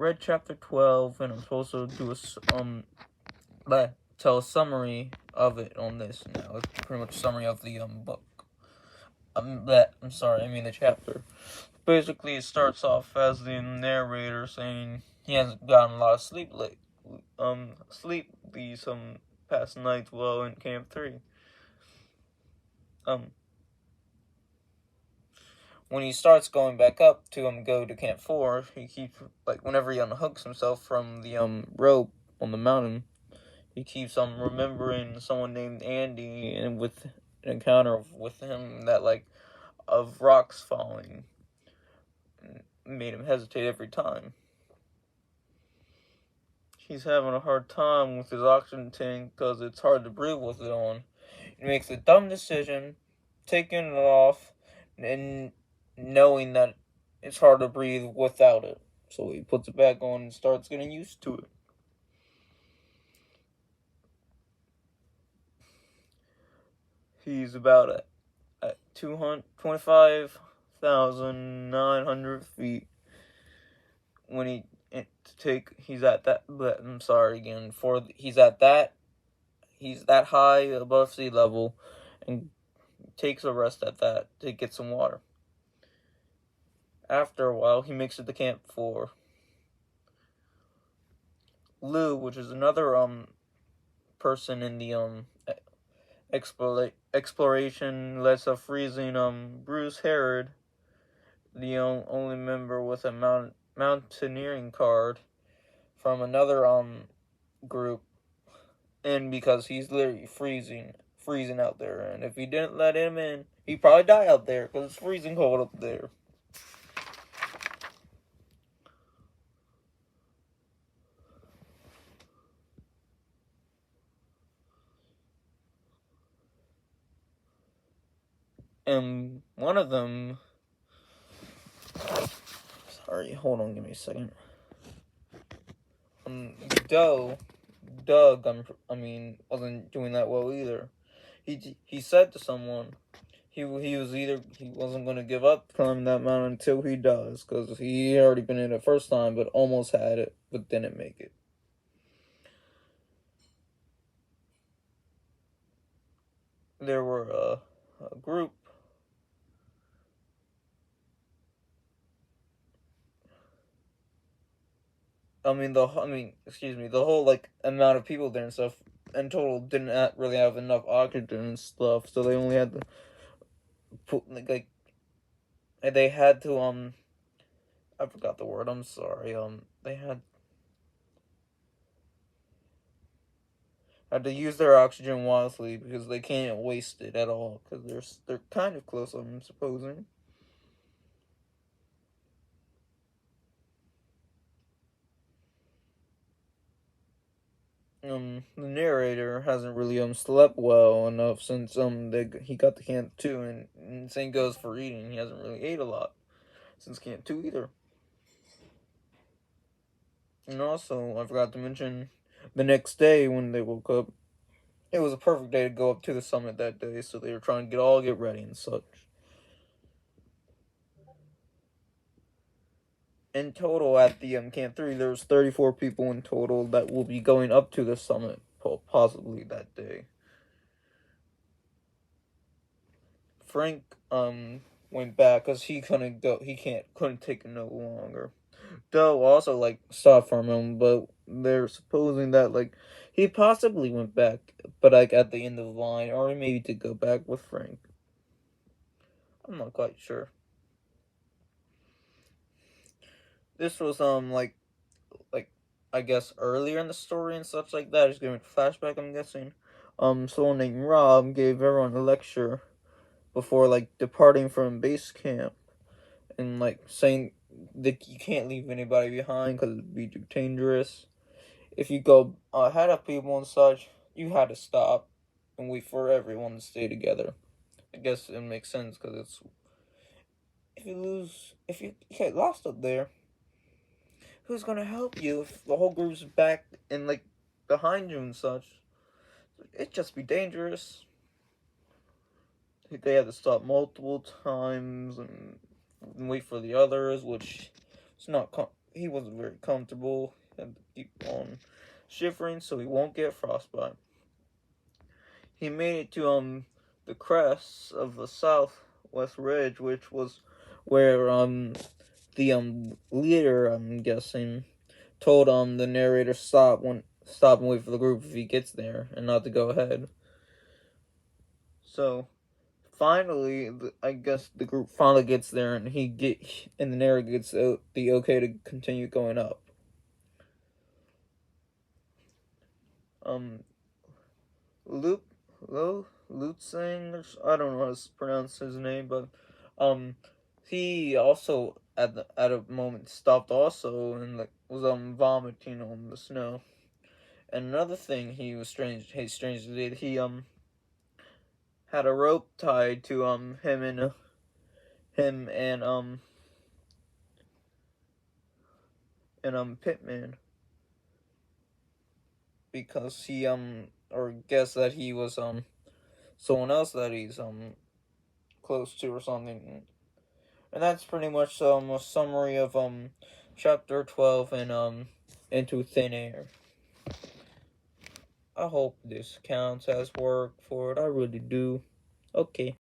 read chapter 12, and I'm supposed to do tell a summary of it on this now. It's pretty much a summary of the book. The chapter. Basically, it starts off as the narrator saying he hasn't gotten a lot of sleep these past nights while in Camp 3. When he starts going back up to go to Camp 4, he keeps, whenever he unhooks himself from the rope on the mountain, he keeps remembering someone named Andy, and with an encounter with him that of rocks falling made him hesitate every time. He's having a hard time with his oxygen tank because it's hard to breathe with it on. He makes a dumb decision, taking it off, and knowing that it's hard to breathe without it. So he puts it back on and starts getting used to it. He's about at 25,900 feet when he's at that, but I'm sorry again, he's that high above sea level, and takes a rest at that to get some water. After a while, he makes it to Camp 4. Lou, which is another person in the exploration, lets a freezing Bruce Herod, the only member with a mountaineering card from another group, in because he's literally freezing out there, and if he didn't let him in, he'd probably die out there because it's freezing cold up there. And one of them, hold on, give me a second. Doug, wasn't doing that well either. He said to someone he wasn't going to give up climbing that mountain until he does, because he already been in it first time, but almost had it, but didn't make it. There were a group. The whole amount of people there and stuff in total didn't really have enough oxygen and stuff, so they only had to put they had to I forgot the word. I'm sorry. They had to use their oxygen wisely because they can't waste it at all because they're kind of close, I'm supposing. The narrator hasn't really slept well enough since he got to Camp 2, and same goes for eating. He hasn't really ate a lot since Camp 2 either. And also, I forgot to mention, the next day when they woke up, it was a perfect day to go up to the summit that day, so they were trying to get ready and such. In total, at the Camp 3, there's 34 people in total that will be going up to the summit, possibly that day. Frank went back because he couldn't go. Couldn't take it no longer. Doe also stopped from him, but they're supposing that he possibly went back, but at the end of the line, or maybe to go back with Frank. I'm not quite sure. This was I guess earlier in the story and such like that. Just giving a flashback, I'm guessing. Someone named Rob gave everyone a lecture before departing from base camp, and saying that you can't leave anybody behind because it'd be too dangerous. If you go ahead of people and such, you had to stop and wait for everyone to stay together. I guess it makes sense because if you get lost up there, who's gonna help you if the whole group's back and behind you and such? It'd just be dangerous. They had to stop multiple times and wait for the others, which is not he wasn't very comfortable. He had to keep on shivering so he won't get frostbite. He made it to the crest of the southwest ridge, which was where the leader, I'm guessing, told the narrator stop and wait for the group if he gets there and not to go ahead. So finally, I guess the group finally gets there, and the narrator gets the okay to continue going up. Um, Luke, Lutzing, I don't know how to pronounce his name, but he also at a moment stopped also and like was vomiting on the snow. And another thing he strangely did, he had a rope tied to him and Pittman, because he or guess that he was someone else that he's close to or something. And that's pretty much a summary of chapter 12 and Into Thin Air. I hope this counts as work for it. I really do. Okay.